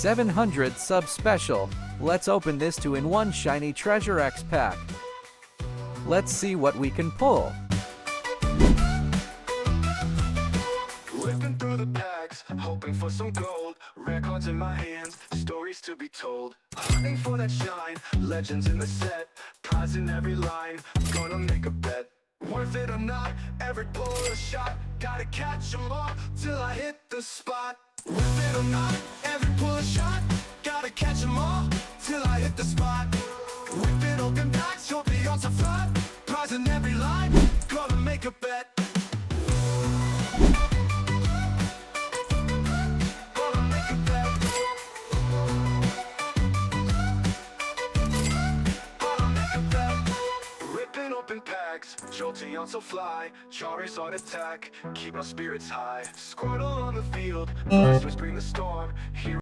700 sub special. Let's open this 2-in-1 shiny treasure X pack. Let's see what we can pull. Whipping through the packs, hoping for some gold. Rare cards in my hands, stories to be told. Hunting for that shine, legends in the set. Prize in every line, gonna make a bet. Worth it or not, every pull a shot. Gotta catch 'em all till I hit the spot. Worth it or not, every pull a shot. Gotta catch 'em all till I hit the spot. Whip it open packs, hope the odds are flat. Prize in every line, gonna make a bet. Jolting on so fly, Charizard attack, keep our spirits high. Squirtle on the field, first whispering the storm. Hero